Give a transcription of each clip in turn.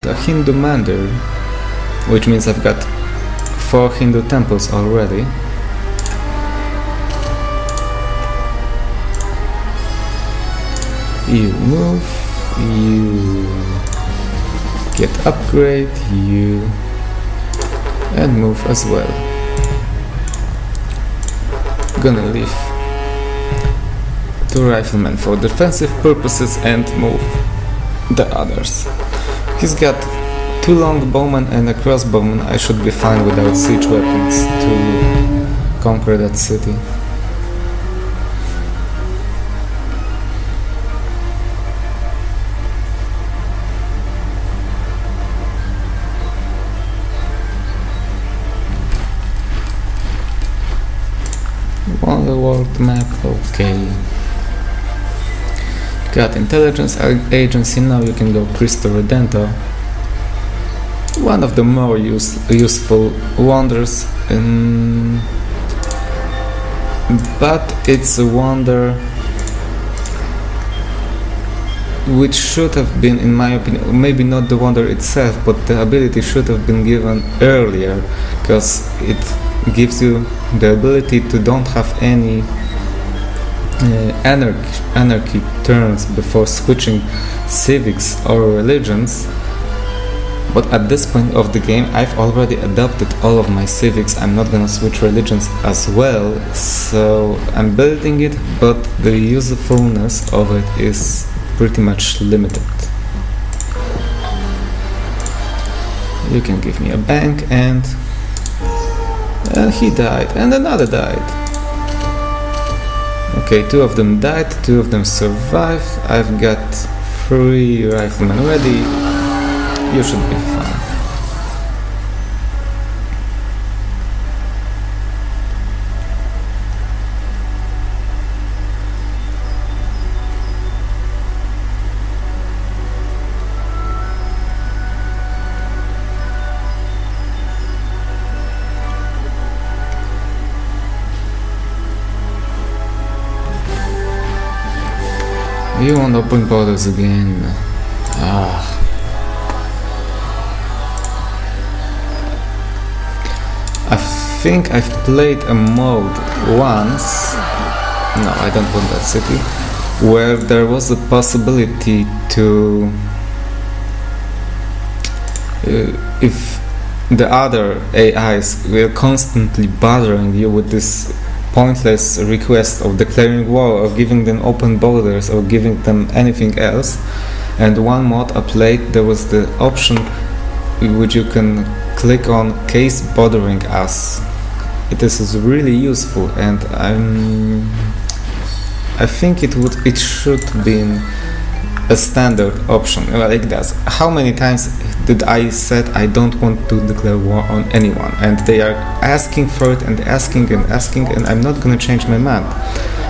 a Hindu mandir, which means I've got 4 Hindu temples already. You move, you get upgrade, you and move as well. Gonna leave 2 riflemen for defensive purposes and move the others. He's got 2 longbowmen and a crossbowman. I should be fine without siege weapons to conquer that city. On the world map, okay. Got intelligence agency, now you can go Cristo Redento. One of the more useful wonders, but it's a wonder which should have been, in my opinion, maybe not the wonder itself, but the ability should have been given earlier, because it gives you the ability to don't have any anarchy turns before switching civics or religions. But at this point of the game, I've already adopted all of my civics. I'm not gonna switch religions as well, so I'm building it, but the usefulness of it is pretty much limited. You can give me a bank, and he died, and another died. Okay, 2 of them died, 2 of them survived. I've got 3 riflemen ready. You should be fine. You want open borders again? I think I've played a mode once. No, I don't want that city. Where there was a possibility to, if the other AIs were constantly bothering you with this pointless request of declaring war or giving them open borders or giving them anything else, and one mod I played, there was the option which you can click on case bothering us. It is really useful, and I think it should be a standard option like that. How many times did I said I don't want to declare war on anyone, and they are asking for it and asking, and I'm not gonna change my mind.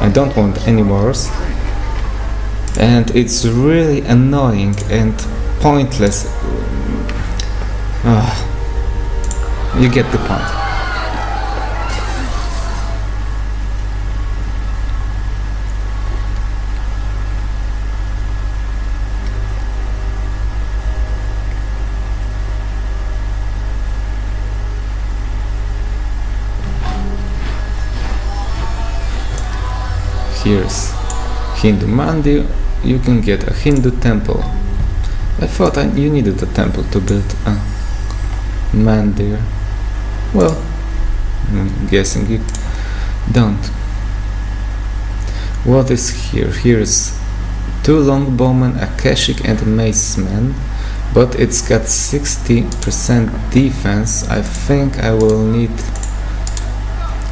I don't want any wars, and it's really annoying and pointless. You get the point. Here's Hindu mandir. You can get a Hindu temple. I thought you needed a temple to build a mandir. Well, I'm guessing you don't. What is here? Here's 2 longbowmen, a keshik and a maceman, but it's got 60% defense. I think I will need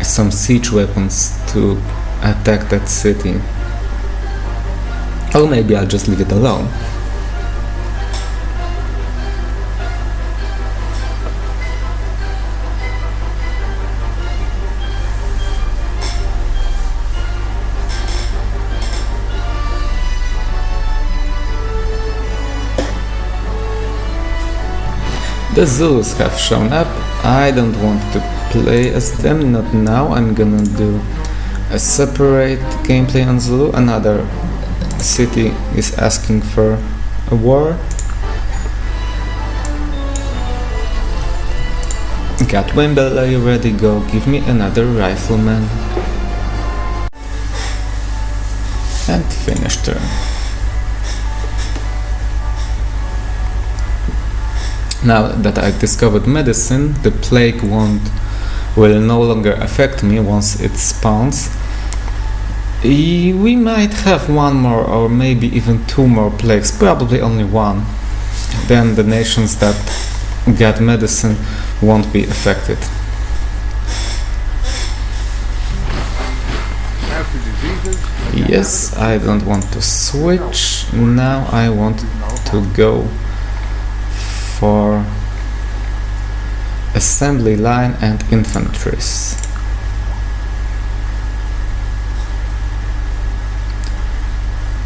some siege weapons to attack that city. Or maybe I'll just leave it alone. The Zulus have shown up. I don't want to play as them, not now. I'm gonna do a separate gameplay on Zulu. Another city is asking for a war. Got Wimble, are you ready? Go, give me another rifleman. And finish turn. Now that I've discovered medicine, the plague will no longer affect me once it spawns. We might have one more or maybe even two more plagues, probably only one. Then the nations that get medicine won't be affected. Yes, I don't want to switch. Now I want to go for assembly line and infantries.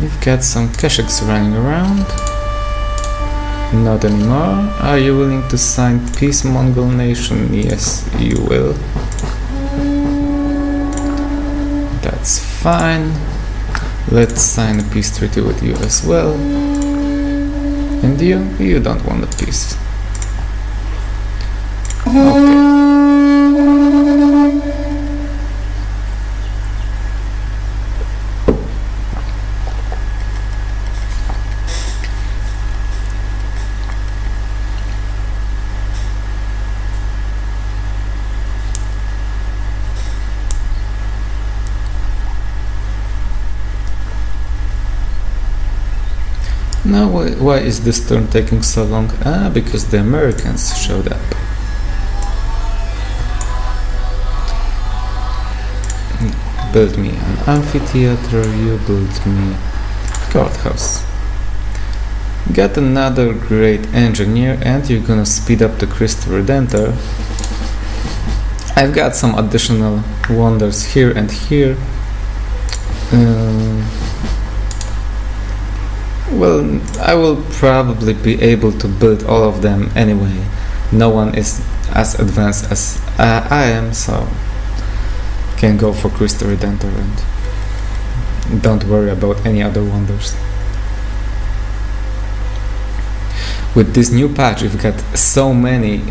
We've got some Keshiks running around. Not anymore. Are you willing to sign peace, Mongol nation? Yes, you will. That's fine. Let's sign a peace treaty with you as well. And you don't want a peace. Okay. Now, why is this turn taking so long? Because the Americans showed up. Build me an amphitheater, you build me courthouse. Got another great engineer, and you're gonna speed up the Christ Redentor. I've got some additional wonders here and here. Well, I will probably be able to build all of them anyway. No one is as advanced as I am, so can go for Christ Redentor and don't worry about any other wonders. With this new patch, we've got so many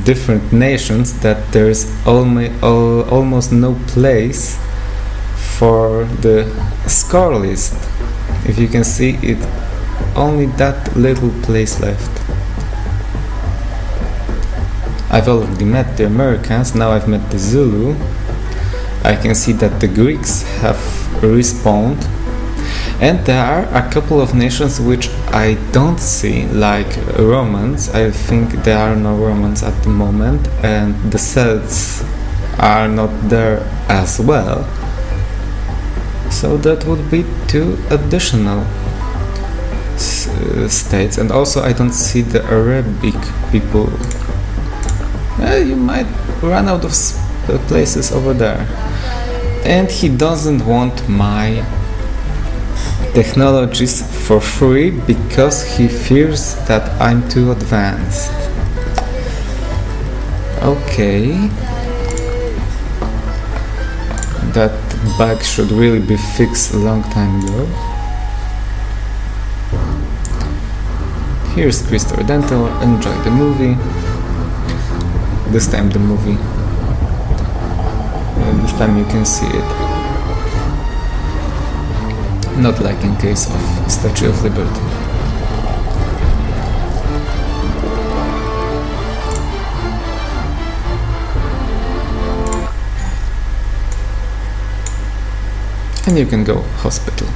different nations that there's almost no place for the score list. If you can see it, only that little place left. I've already met the Americans, now I've met the Zulu. I can see that the Greeks have respawned. And there are a couple of nations which I don't see, like Romans. I think there are no Romans at the moment, and the Celts are not there as well. So that would be two additional states. And also I don't see the Arabic people. You might run out of places over there. And he doesn't want my technologies for free because he fears that I'm too advanced. Okay. That bug should really be fixed a long time ago. Here's Christ Redentor, enjoy the movie. This time the movie. This time you can see it. Not like in case of Statue of Liberty. And you can go hospital.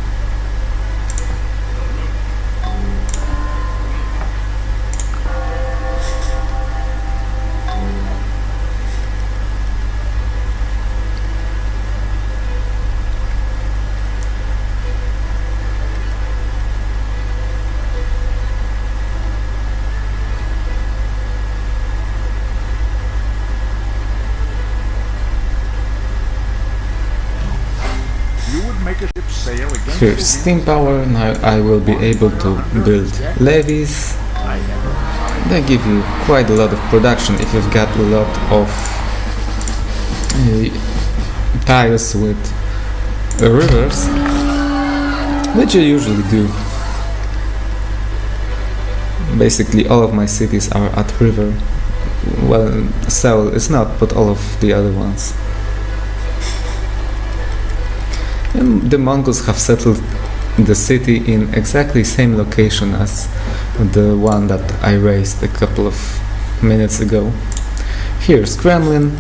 Here's steam power. Now I will be able to build levees. They give you quite a lot of production if you've got a lot of tiles with rivers, which you usually do. Basically all of my cities are at river well, Seoul is not, but all of the other ones. And the Mongols have settled the city in exactly same location as the one that I raised a couple of minutes ago. Here's Kremlin.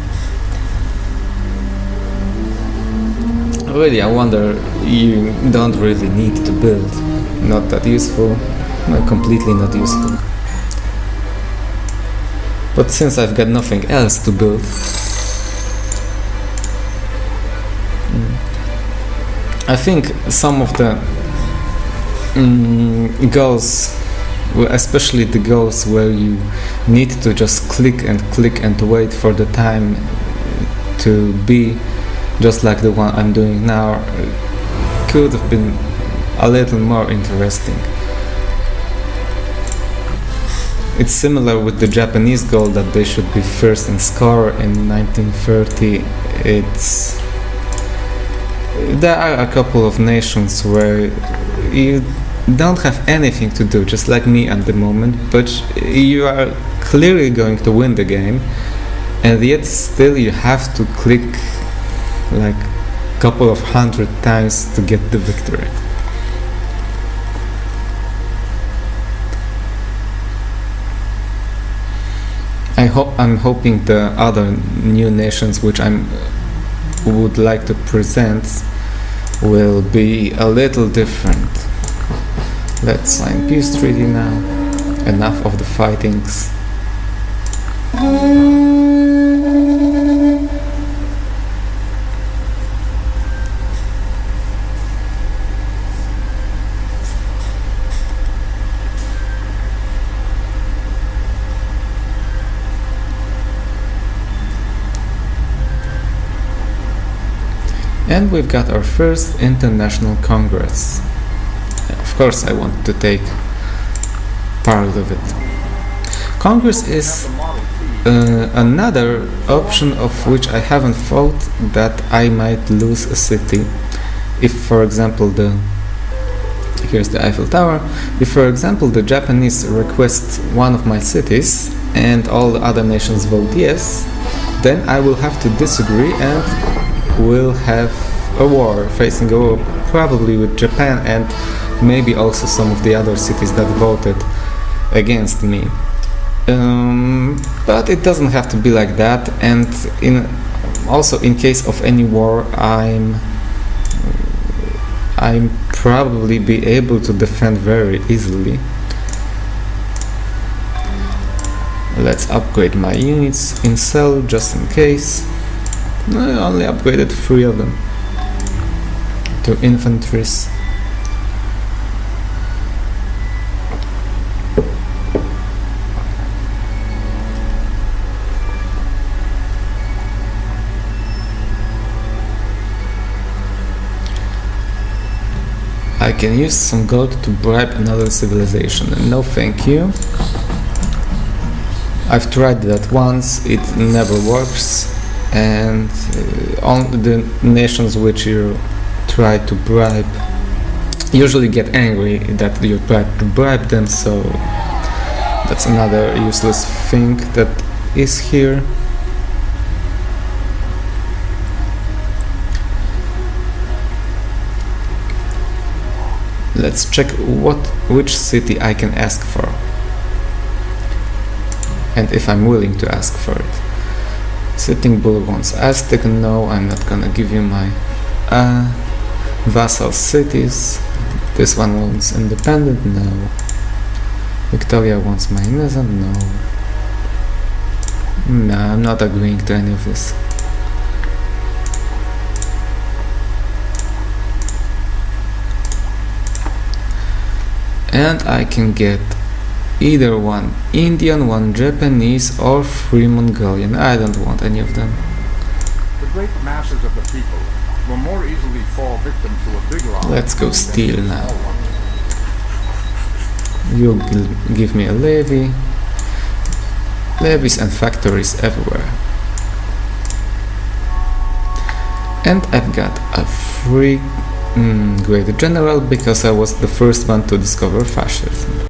Really, I wonder, you don't really need to build. Not that useful. No, completely not useful. But since I've got nothing else to build, I think some of the goals, especially the goals where you need to just click and wait for the time to be just like the one I'm doing now, could have been a little more interesting. It's similar with the Japanese goal that they should be first in score in 1930. There are a couple of nations where you don't have anything to do, just like me at the moment, but you are clearly going to win the game, and yet still you have to click like a couple of 100 times to get the victory. I'm hoping the other new nations which I would like to present will be a little different. Let's sign peace treaty now. Enough of the fightings. And we've got our first international congress. Of course I want to take part of it. Congress is another option of which I haven't thought, that I might lose a city. If, for example, here's the Eiffel Tower. If, for example, the Japanese request one of my cities and all the other nations vote yes, then I will have to disagree and will have a war, facing a war probably with Japan and maybe also some of the other cities that voted against me. But it doesn't have to be like that, and also in case of any war, I'm probably be able to defend very easily. Let's upgrade my units in Seoul just in case. I only upgraded 3 of them to infantries. I can use some gold to bribe another civilization. No thank you. I've tried that once, it never works, and all the nations which you try to bribe usually get angry that you try to bribe them, so that's another useless thing that is here. Let's check which city I can ask for, and if I'm willing to ask for it. Sitting Bull wants Aztec. No, I'm not gonna give you my vassal cities. This one wants independent. No. Victoria wants Maynesa. No. No, I'm not agreeing to any of this. And I can get either one Indian, one Japanese, or 3 Mongolian. I don't want any of them. The great masses of the people will more easily fall victim to a big army. Let's go steal now. You give me a levy. Levies and factories everywhere. And I've got a free great general because I was the first one to discover fascism.